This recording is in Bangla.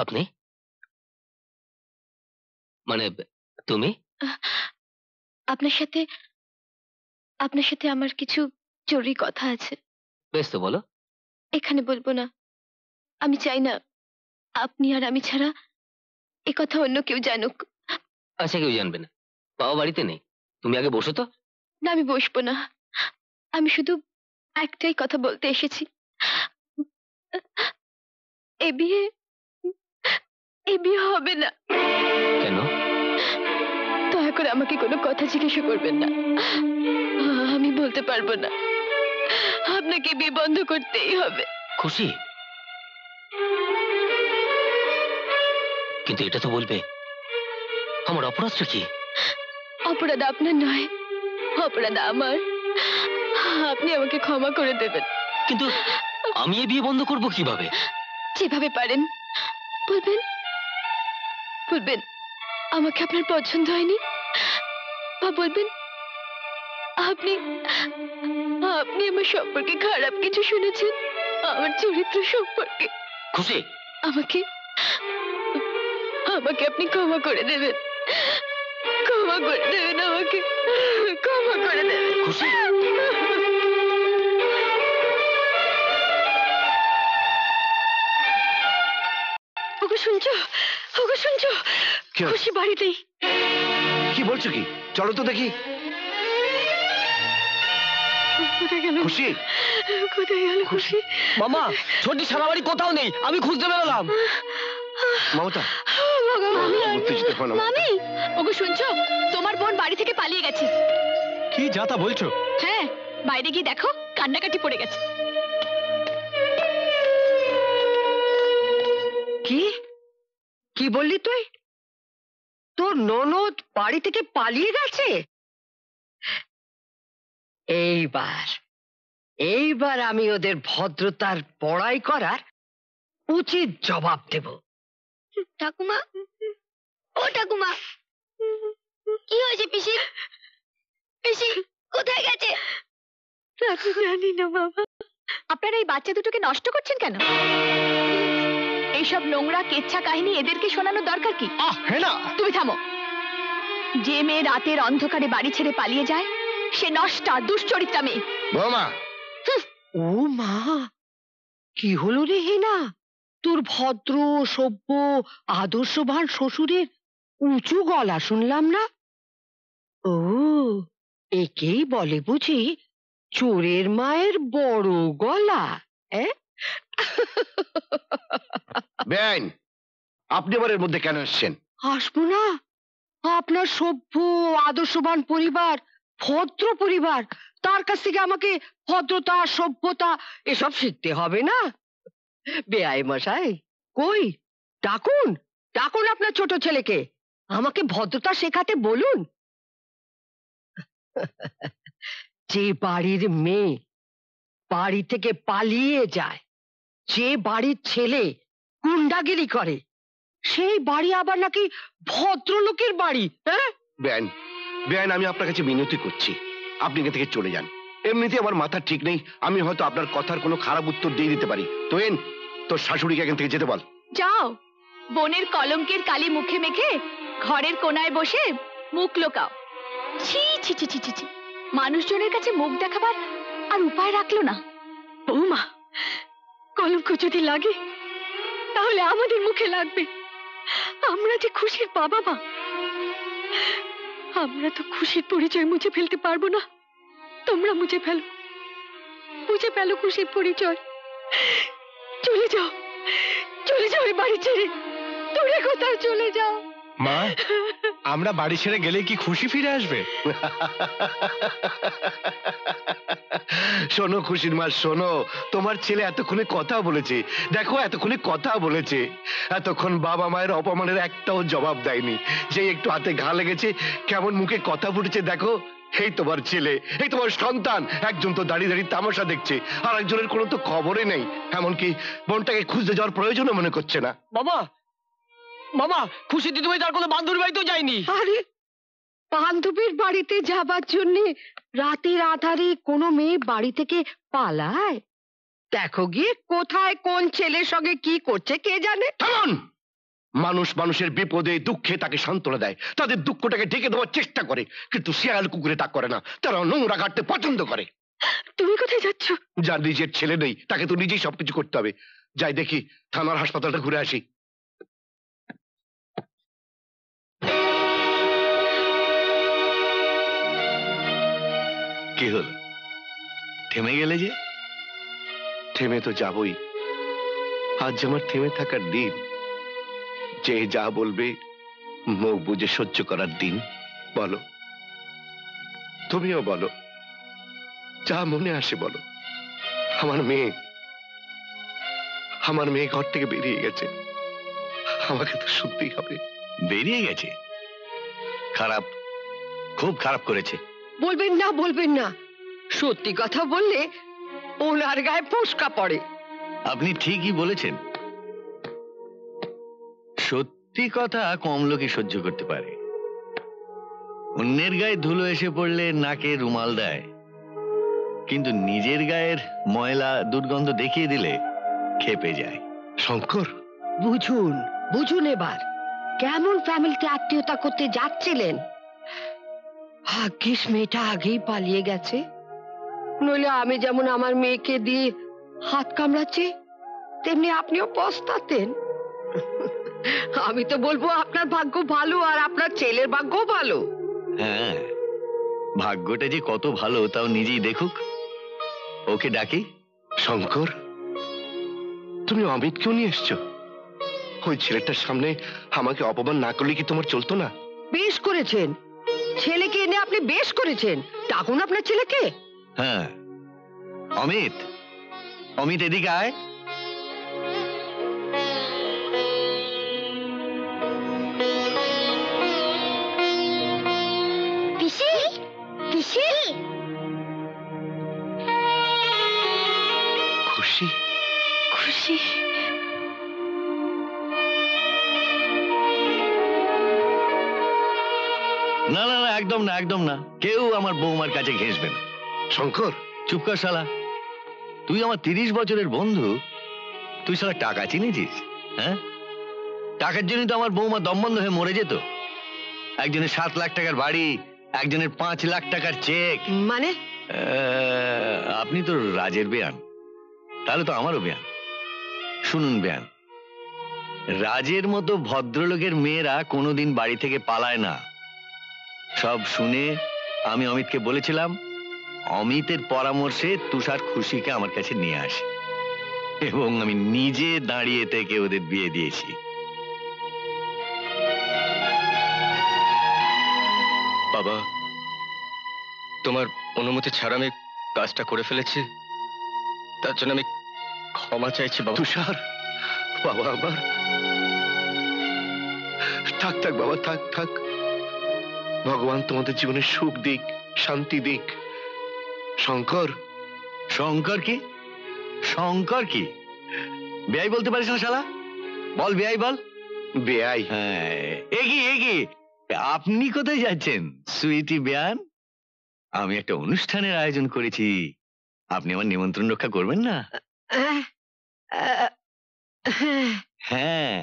আপনি মানে তুমি? আপনার সাথে আমার কিছু জরুরি কথা আছে। বেশ, তো বলো। এখানে বলবো না। আমি চাই না আপনি আর আমি ছাড়া এ কথা অন্য কেউ জানুক। আচ্ছা, কেউ জানবে না। বাবা বাড়িতে নেই, তুমি আগে বসো তো। না, আমি বসবো না। আমি শুধু একটাই কথা বলতে এসেছি। এ বিয়ে হবে না। কেন? দয়া করে আমাকে কোনো কথা জিজ্ঞাসা করবেন না। আমি বলতে পারবো না। আপনাকে বিয়ে বন্ধ করতেই হবে। খুশি, কিন্তু এটা তো বলবে আমার অপরাধটা কি? অপরাধ আপনার নয়, অপরাধ আমার। আপনি আমাকে ক্ষমা করে দেবেন। কিন্তু আমি এই বিয়ে বন্ধ করব কিভাবে? যেভাবে পারেন বলবেন। আমাকে আপনার পছন্দ হয়নি, বা বলবেন আপনি আমার সম্পর্কে খারাপ কিছু শুনেছেন, আমার চরিত্র সম্পর্কে। খুশি, আমাকে আপনি ক্ষমা করে দেবেন। ক্ষমা করে দেবেন আমাকে, ক্ষমা করে দেবেন। খুশি, শুনছো? খুশি বাড়িতেই। কি বলছো কি? চলো তো দেখি। কোথায় গেল খুশি? কোথায় গেল খুশি? মামা, ছোটি সারা বাড়ি কোথাও নেই, আমি খুঁজতে বেরোলাম। মমতা, উত্তেজিত হও না। মামি, ওগো শুনছো? তোমার বোন বাড়ি থেকে পালিয়ে গেছে। কি যা তা বলছো? হ্যাঁ, বাইরে গিয়ে দেখো, কান্নাকাটি পড়ে গেছে। কি বললি তুই? তোর ননদ বাড়ি থেকে পালিয়ে গেছে? এইবার আমি ওদের ভদ্রতার বড়াই করার উচিত জবাব দেব। ঠাকুমা, ও ঠাকুমা, কি হয়েছে? পিসি কোথায় গেছে? জানি না বাবা। আপনারা এই বাচ্চা দুটোকে নষ্ট করছেন কেন? এইসব নোংরা কেচ্ছা কাহিনী এদেরকে শোনানোর দরকার কি? তুমি থামো। যে মেয়ে রাতের অন্ধকারে বাড়ি ছেড়ে পালিয়ে যায় সে নষ্টা, দুশ্চরিত্রা মেয়ে। বৌমা। ও মা, কি হলো রে হেনা? তোর ভদ্র সভ্য আদর্শবান শ্বশুরের উঁচু গলা শুনলাম না? ও, একেই বলে বুঝি চোরের মায়ের বড় গলা? বেআইন, আপনি আবার এর মধ্যে কেন এসছেন? আসবো না? আপনার সভ্য আদর্শবান পরিবার, ভদ্র পরিবার, তার কাছ থেকে আমাকে ভদ্রতা সভ্যতা এসব শিখতে হবে না? বেআই মশাই, কই ডাকুন আপনার ছোট ছেলেকে, আমাকে ভদ্রতা শেখাতে বলুন। যে বাড়ির মেয়ে বাড়ি থেকে পালিয়ে যায়, যে বাড়ির ছেলে গুন্ডাগিরি করে, সেই বাড়ি আবার নাকি ভদ্রলোকের বাড়ি? বেআইন, আমি আপনার কাছে মিনতি করছি, আপনি এখান থেকে চলে যান। এমনিতে আমার মাথা ঠিক নেই, আমি হয়তো আপনার কথার কোনো খারাপ উত্তর দিয়ে দিতে পারি। তোর শাশুড়িকে এখান থেকে যেতে বল। যাও, বোনের কলঙ্কের কালি মুখে মেখে ঘরের কোনায় বসে মুখ লোকাও। ছি ছি ছি ছি ছি, মানুষজনের কাছে মুখ দেখাবার আর উপায় রাখলো না। বৌমা, কলঙ্ক যদি লাগে তাহলে আমাদের মুখে লাগবে। আমরা যে খুশির বাবা মা, আমরা তো খুশির পরিচয় মুছে ফেলতে পারবো না। তোমরা মুছে ফেলো খুশির পরিচয়। চলে যাও এই বাড়ি ছেড়ে, দূরে কোথাও চলে যাও। মা, আমরা বাড়ি ছেড়ে গেলে কি খুশি ফিরে আসবে? শোনো খুশির মা, শোনো, তোমার ছেলে এতক্ষণে কথা বলেছে। দেখো, এতক্ষণে কথা বলেছে। এতক্ষণ বাবা মায়ের অপমানের একটাও জবাব দেয়নি। যে একটু হাতে ঘা লেগেছে, কেমন মুখে কথা ফুটেছে দেখো। এই তোমার ছেলে, এই তোমার সন্তান, একজন তো দাঁড়িয়ে দাঁড়িয়ে তামাশা দেখছে, আর একজনের কোনো তো খবরই নেই। এমনকি বোনটাকে খুঁজতে যাওয়ার প্রয়োজনও মনে করছে না। মামা, খুশি দিদিভাই তার কোনো বান্ধবীর বাড়িতেও যায়নি। আরে, বান্ধবীর বাড়িতে যাবার জন্য রাতের আধারে কোনো মেয়ে বাড়ি থেকে পালায়? দেখো গিয়ে কোথায় কোন ছেলের সঙ্গে কি করছে কে জানে। থামুন! মানুষ মানুষের বিপদে দুঃখে তাকে সান্ত্বনা দেয়, তাদের দুঃখটাকে ঢেকে দেওয়ার চেষ্টা করে, কিন্তু শিয়াল কুকুরে তা করে না। তারা নোংরা কাটতে পছন্দ করে। তুমি কোথায় যাচ্ছ? যার নিজের ছেলে নেই তাকে তো নিজেই সবকিছু করতে হবে। যাই দেখি থানার হাসপাতালটা ঘুরে আসি। কি হলো, থেমে গেলে যে? থেমে তো যাবই, আজ আমার থেমে থাকার দিন। যে যা বলবে মুখ বুঝে সহ্য করার দিন। বলো, তুমিও বলো, যা মনে আসে বলো। আমার মেয়ে ঘর থেকে বেরিয়ে গেছে, আমাকে তো শুনতেই হবে। বেরিয়ে গেছে? খারাপ, খুব খারাপ করেছে। বলবেন না, সত্যি কথা বললে ওনার গায়ে ফোসকা পড়ে। আপনি ঠিকই বলেছেন, সত্যি কথা কম লোকে সহ্য করতে পারে। অন্যের গায়ে ধুলো এসে পড়লে নাকে রুমাল দেয়, কিন্তু নিজের গায়ের ময়লা দুর্গন্ধ দেখিয়ে দিলে খেপে যায়। শঙ্কর, বুঝুন এবার কেমন ফ্যামিলিতে আত্মীয়তা করতে যাচ্ছিলেন। ভাগ্যিস মেয়েটা আগেই পালিয়ে গেছে, নইলে আমি যেমন আমার মেয়েকে দিয়ে হাত কামড়াচ্ছি তেমনি আপনিও পস্তাতেন। আমি তো বলবো আপনার ভাগ্য ভালো, আর আপনার ছেলের ভাগ্য ভালো। হ্যাঁ, ভাগ্যটা যে কত ভালো তাও নিজেই দেখুক। ওকে ডাকি। শঙ্কর, তুমি অমিতকেও নিয়ে এসছো? ওই ছেলেটার সামনে আমাকে অপমান না করলে কি তোমার চলতো না? বেশ করেছেন, ছেলেকে এনে আপনি বেশ করেছেন। ডাকুন আপনার ছেলেকে। হ্যাঁ, অমিত, অমিত এদিকে আয়। পিসি, পিসি। খুশি? খুশি? না না না, একদম না, একদম না। কেউ আমার বৌমার কাছে ঘেঁষবে না। শঙ্কর, চুপ কর শালা। তুই আমার 30 বছরের বন্ধু, তুই শালা টাকা চিনেছিস? হ্যাঁ, টাকার জন্য তো আমার বৌমা দমবন্ধ হয়ে মরে যেত। একজনের 7 লাখ টাকার বাড়ি, একজনের 5 লাখ টাকার চেক। মানে আপনি তো রাজের বেয়ান, তাহলে তো আমারও বেয়ান। শুনুন বেয়ান, রাজের মতো ভদ্রলোকের মেয়েরা কোনোদিন বাড়ি থেকে পালায় না। সব শুনে আমি অমিতকে বলেছিলাম অমিতের পরামর্শে তুষার খুশিকে আমার কাছে নিয়ে আসে, এবং আমি নিজে দাঁড়িয়ে থেকে ওদের বিয়ে দিয়েছি। বাবা, তোমার অনুমতি ছাড়া আমি কাজটা করে ফেলেছি, তার জন্য আমি ক্ষমা চাইছি বাবা। তুষার, বাবা আমার, থাক থাক বাবা, থাক থাক। ভগবান তোমাদের জীবনে সুখ দিক, শান্তি দিক। শঙ্কর। শঙ্কর কি? শঙ্কর কি? বেয়াই বলতে পারিস না শালা? বল বেয়াই, বল। বেয়াই? হ্যাঁ, এগি এগি। আপনি কোথায় যাচ্ছেন সুইটি বেয়ান? আমি একটা অনুষ্ঠানের আয়োজন করেছি, আপনি আমার নিমন্ত্রণ রক্ষা করবেন না? আহ, আহ, হ্যাঁ। হ্যাঁ,